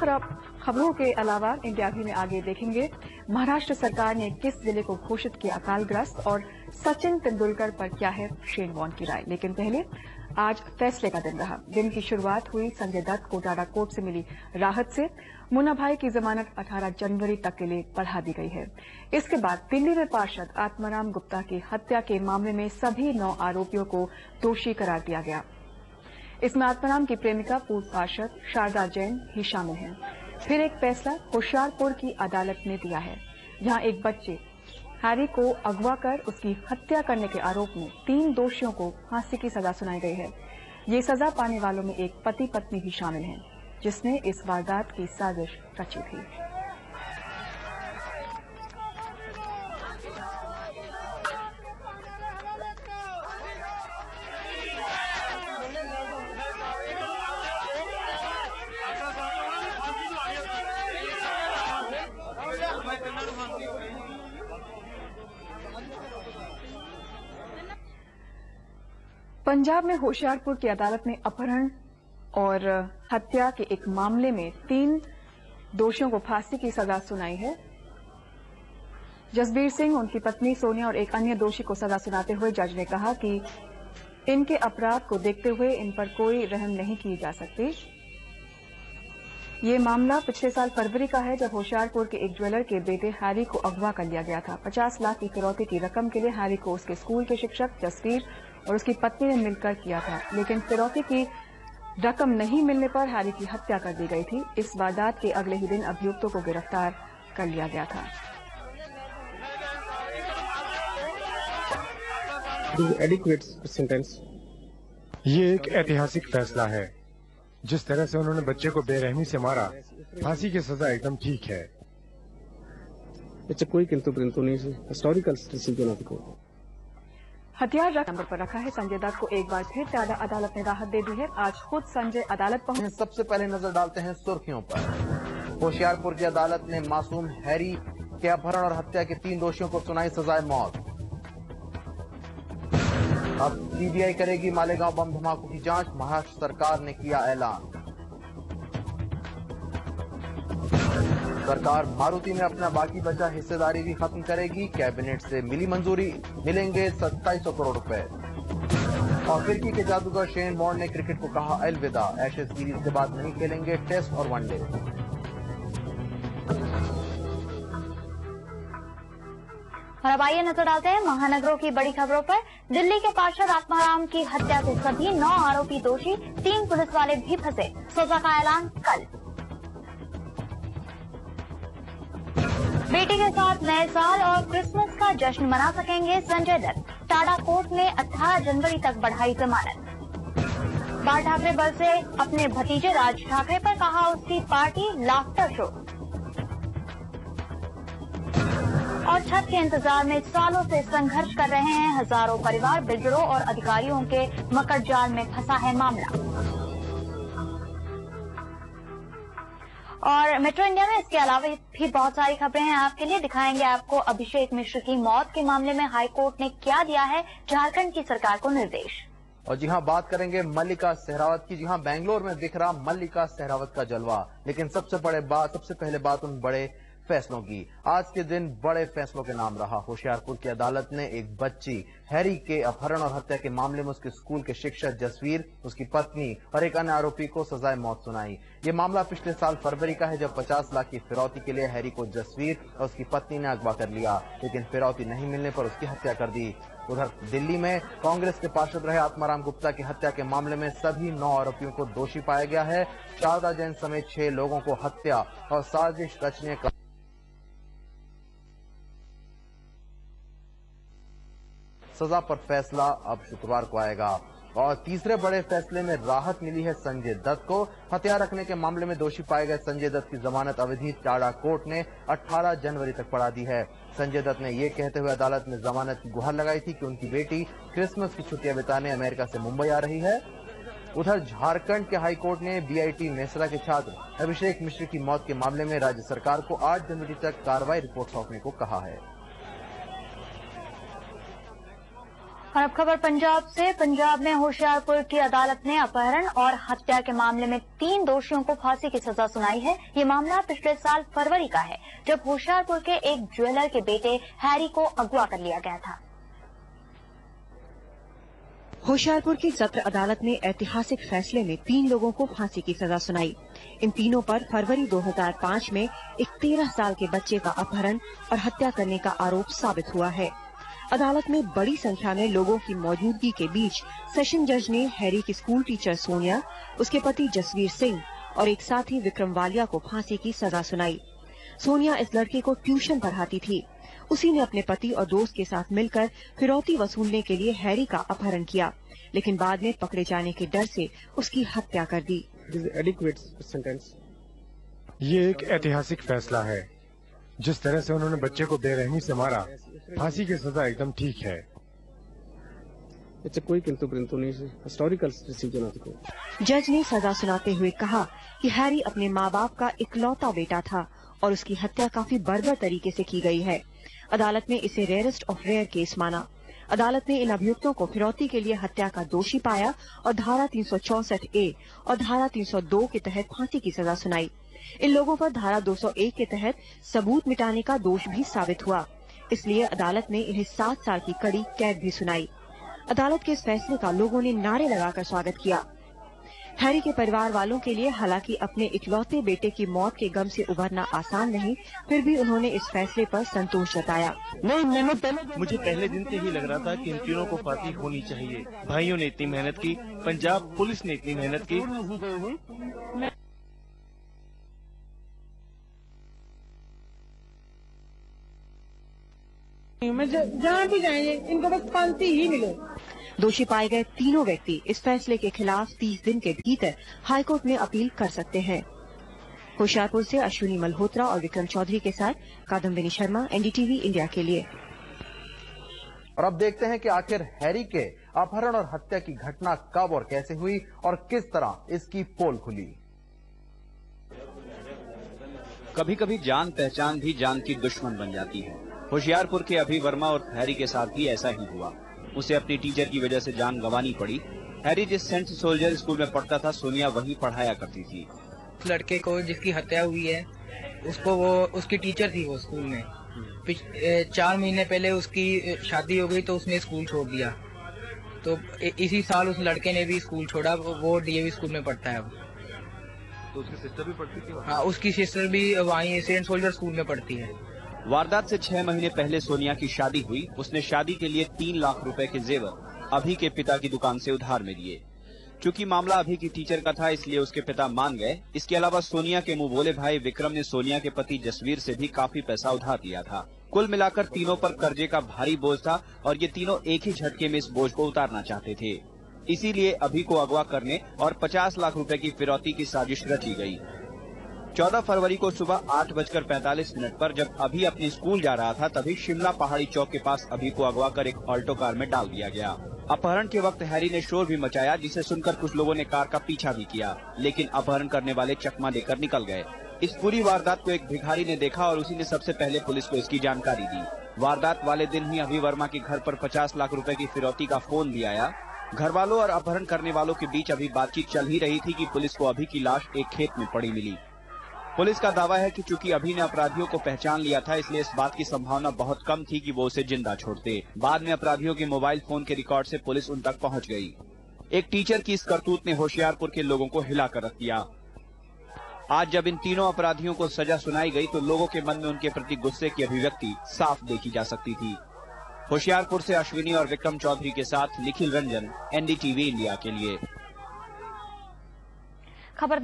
खबरों के अलावा इंडिया भी में आगे देखेंगे महाराष्ट्र सरकार ने किस जिले को घोषित किया अकालग्रस्त और सचिन तेंदुलकर पर क्या है शेन वॉर्न की राय। लेकिन पहले आज फैसले का दिन रहा। दिन की शुरुआत हुई संजय दत्त को टाडा कोर्ट से मिली राहत से। मुन्ना भाई की जमानत 18 जनवरी तक के लिए बढ़ा दी गई है। इसके बाद दिल्ली में पार्षद आत्माराम गुप्ता की हत्या के मामले में सभी 9 आरोपियों को दोषी करार दिया गया। इसमें आत्माराम की प्रेमिका पूर्व पार्षद शारदा जैन भी शामिल हैं। फिर एक फैसला होशियारपुर की अदालत ने दिया है, जहां एक बच्चे हैरी को अगवा कर उसकी हत्या करने के आरोप में 3 दोषियों को फांसी की सजा सुनाई गई है। ये सजा पाने वालों में एक पति पत्नी भी शामिल हैं, जिसने इस वारदात की साजिश रची थी। पंजाब में होशियारपुर की अदालत ने अपहरण और हत्या के एक मामले में 3 दोषियों को फांसी की सजा सुनाई है। जसबीर सिंह, उनकी पत्नी सोनिया और एक अन्य दोषी को सजा सुनाते हुए जज ने कहा कि इनके अपराध को देखते हुए इन पर कोई रहम नहीं की जा सकती। ये मामला पिछले साल फरवरी का है, जब होशियारपुर के एक ज्वेलर के बेटे हैरी को अगवा कर लिया गया था। 50 लाख की फिरौती की रकम के लिए हैरी को उसके स्कूल के शिक्षक जसवीर और उसकी पत्नी ने मिलकर किया था, लेकिन फिरौती की रकम नहीं मिलने पर हैरी की हत्या कर दी गई थी। इस वारदात के अगले ही दिन अभियुक्तों को गिरफ्तार कर लिया गया था। ये एक ऐतिहासिक फैसला है। जिस तरह से उन्होंने बच्चे को बेरहमी से मारा, फांसी की सजा एकदम ठीक है। हथियार नंबर पर रखा है। संजय दत्त को एक बार फिर टाडा अदालत ने राहत दे दी है। आज खुद संजय अदालत पहुंचे। सबसे पहले नजर डालते हैं सुर्खियों पर। होशियारपुर की अदालत ने मासूम हैरी के अपहरण और हत्या के 3 दोषियों को सुनाई सजाए मौत। अब सीबीआई करेगी मालेगांव बम धमाकों की जांच, महाराष्ट्र सरकार ने किया ऐलान। सरकार मारुति में अपना बाकी बचा हिस्सेदारी भी खत्म करेगी। कैबिनेट से मिली मंजूरी, मिलेंगे 2700 करोड़ रुपए। और फिरकी के जादूगर शेन वॉर्न ने क्रिकेट को कहा अलविदा। एशेज सीरीज के बाद नहीं खेलेंगे टेस्ट और वनडे। और अब आइए नजर डालते हैं महानगरों की बड़ी खबरों पर। दिल्ली के पार्षद आत्माराम की हत्या के सभी 9 आरोपी दोषी, 3 पुलिस वाले भी फंसे। सजा का ऐलान कल। बेटी के साथ नए साल और क्रिसमस का जश्न मना सकेंगे संजय दत्त। टाडा कोर्ट ने 18 जनवरी तक बढ़ाई जमानत। बाल ठाकरे बल से अपने भतीजे राज ठाकरे पर कहा उसकी पार्टी लाफ्टर शो। और छत के इंतजार में सालों से संघर्ष कर रहे हैं हजारों परिवार। बिल्डरों और अधिकारियों के मकड़जाल में फंसा है मामला। और मेट्रो इंडिया में इसके अलावा भी बहुत सारी खबरें हैं आपके लिए। दिखाएंगे आपको अभिषेक मिश्र की मौत के मामले में हाईकोर्ट ने क्या दिया है झारखंड की सरकार को निर्देश। और जी हां, बात करेंगे मल्लिका शेरावत की। जी हां, बेंगलोर में दिख रहा मल्लिका शेरावत का जलवा। लेकिन सबसे पहले बात उन बड़े फैसलों की। आज के दिन बड़े फैसलों के नाम रहा। होशियारपुर की अदालत ने एक बच्ची हैरी के अपहरण और हत्या के मामले में उसके स्कूल के शिक्षक जसवीर, उसकी पत्नी और एक अन्य आरोपी को सजाए मौत सुनाई। ये मामला पिछले साल फरवरी का है, जब 50 लाख की फिरौती के लिए हैरी को जसवीर और उसकी पत्नी ने अगवा कर लिया, लेकिन फिरौती नहीं मिलने पर उसकी हत्या कर दी। उधर दिल्ली में कांग्रेस के पार्षद रहे आत्माराम गुप्ता की हत्या के मामले में सभी 9 आरोपियों को दोषी पाया गया है। शारदा जैन समेत 6 लोगों को हत्या और साजिश रचने का सजा पर फैसला अब शुक्रवार को आएगा। और तीसरे बड़े फैसले में राहत मिली है संजय दत्त को। हथियार रखने के मामले में दोषी पाए गए संजय दत्त की जमानत अवधि टाडा कोर्ट ने 18 जनवरी तक बढ़ा दी है। संजय दत्त ने यह कहते हुए अदालत में जमानत की गुहार लगाई थी कि उनकी बेटी क्रिसमस की छुट्टियां बिताने अमेरिका से मुंबई आ रही है। उधर झारखंड के हाईकोर्ट ने बीआईटी मेसरा के छात्र अभिषेक मिश्र की मौत के मामले में राज्य सरकार को 8 जनवरी तक कार्रवाई रिपोर्ट सौंपने को कहा है। और अब खबर पंजाब से। पंजाब में होशियारपुर की अदालत ने अपहरण और हत्या के मामले में 3 दोषियों को फांसी की सजा सुनाई है। ये मामला पिछले साल फरवरी का है, जब होशियारपुर के एक ज्वेलर के बेटे हैरी को अगवा कर लिया गया था। होशियारपुर की सत्र अदालत ने ऐतिहासिक फैसले में 3 लोगों को फांसी की सजा सुनाई। इन तीनों पर फरवरी 2005 में एक 13 साल के बच्चे का अपहरण और हत्या करने का आरोप साबित हुआ है। अदालत में बड़ी संख्या में लोगों की मौजूदगी के बीच सेशन जज ने हैरी की स्कूल टीचर सोनिया, उसके पति जसवीर सिंह और एक साथी विक्रम वालिया को फांसी की सजा सुनाई। सोनिया इस लड़के को ट्यूशन पढ़ाती थी। उसी ने अपने पति और दोस्त के साथ मिलकर फिरौती वसूलने के लिए हैरी का अपहरण किया, लेकिन बाद में पकड़े जाने के डर से उसकी हत्या कर दी। ये एक ऐतिहासिक फैसला है। जिस तरह से उन्होंने बच्चे को बेरहमी से मारा, फांसी की सजा एकदम ठीक है। जज ने सजा सुनाते हुए कहा कि हैरी अपने माँ बाप का इकलौता बेटा था और उसकी हत्या काफी बर्बर तरीके से की गई है। अदालत ने इसे रेयरेस्ट ऑफ रेयर केस माना। अदालत ने इन अभियुक्तों को फिरौती के लिए हत्या का दोषी पाया और धारा 364A और धारा 302 के तहत फांसी की सजा सुनाई। इन लोगों पर धारा 201 के तहत सबूत मिटाने का दोष भी साबित हुआ, इसलिए अदालत ने इन्हें 7 साल की कड़ी कैद भी सुनाई। अदालत के इस फैसले का लोगों ने नारे लगाकर स्वागत किया। हैरी के परिवार वालों के लिए हालांकि अपने इकलौते बेटे की मौत के गम से उभरना आसान नहीं, फिर भी उन्होंने इस फैसले पर संतोष जताया। मुझे पहले दिन से ही लग रहा था कि इन तीनों को फांसी होनी चाहिए। भाइयों ने इतनी मेहनत की, पंजाब पुलिस ने इतनी मेहनत की। जहाँ भी जाएंगे इनको बस फांसी ही मिले। दोषी पाए गए तीनों व्यक्ति इस फैसले के खिलाफ 30 दिन के भीतर हाईकोर्ट में अपील कर सकते हैं। होशियारपुर से अश्विनी मल्होत्रा और विक्रम चौधरी के साथ कादम्बिनी शर्मा, एनडीटीवी इंडिया के लिए। और अब देखते हैं कि आखिर हैरी के अपहरण और हत्या की घटना कब और कैसे हुई और किस तरह इसकी पोल खुली। कभी कभी जान पहचान भी जान की दुश्मन बन जाती है। होशियारपुर के अभि वर्मा और हैरी के साथ भी ऐसा ही हुआ। उसे अपनी टीचर की वजह से जान गंवानी पड़ी। हैरी जिस सेंट सोल्जर स्कूल में पढ़ता था, सोनिया वहीं पढ़ाया करती थी। लड़के को जिसकी हत्या हुई है, उसको वो उसकी टीचर थी वो स्कूल में। 4 महीने पहले उसकी शादी हो गई तो उसने स्कूल छोड़ दिया। तो इसी साल उस लड़के ने भी स्कूल छोड़ा। वो डीएवी स्कूल में पढ़ता है। तो उसकी सिस्टर भी पढ़ती थी? हाँ, उसकी सिस्टर भी वहीं सेंट सोल्जर स्कूल में पढ़ती है। वारदात से 6 महीने पहले सोनिया की शादी हुई। उसने शादी के लिए 3 लाख रुपए के जेवर अभि के पिता की दुकान से उधार में लिए। चूंकि मामला अभि की टीचर का था, इसलिए उसके पिता मान गए। इसके अलावा सोनिया के मुंह बोले भाई विक्रम ने सोनिया के पति जसवीर से भी काफी पैसा उधार लिया था। कुल मिलाकर तीनों पर कर्जे का भारी बोझ था और ये तीनों एक ही झटके में इस बोझ को उतारना चाहते थे। इसीलिए अभि को अगवा करने और 50 लाख रुपए की फिरौती की साजिश रची गई। 14 फरवरी को सुबह 8:45 पर जब अभि अपने स्कूल जा रहा था, तभी शिमला पहाड़ी चौक के पास अभि को अगवा कर एक ऑल्टो कार में डाल दिया गया। अपहरण के वक्त हैरी ने शोर भी मचाया, जिसे सुनकर कुछ लोगों ने कार का पीछा भी किया, लेकिन अपहरण करने वाले चकमा देकर निकल गए। इस पूरी वारदात को एक भिखारी ने देखा और उसी ने सबसे पहले पुलिस को इसकी जानकारी दी। वारदात वाले दिन ही अभि वर्मा के घर पर 50 लाख रुपए की फिरौती का फोन भी आया। घर वालों और अपहरण करने वालों के बीच अभी बातचीत चल ही रही थी कि पुलिस को अभि की लाश एक खेत में पड़ी मिली। पुलिस का दावा है कि चूंकि अभि ने अपराधियों को पहचान लिया था, इसलिए इस बात की संभावना बहुत कम थी कि वो उसे जिंदा छोड़ते। बाद में अपराधियों के मोबाइल फोन के रिकॉर्ड से पुलिस उन तक पहुंच गई। एक टीचर की इस करतूत ने होशियारपुर के लोगों को हिला कर रख दिया। आज जब इन तीनों अपराधियों को सजा सुनाई गई तो लोगों के मन में उनके प्रति गुस्से की अभिव्यक्ति साफ देखी जा सकती थी। होशियारपुर से अश्विनी और विक्रम चौधरी के साथ निखिल रंजन, एनडीटीवी इंडिया के लिए। खबर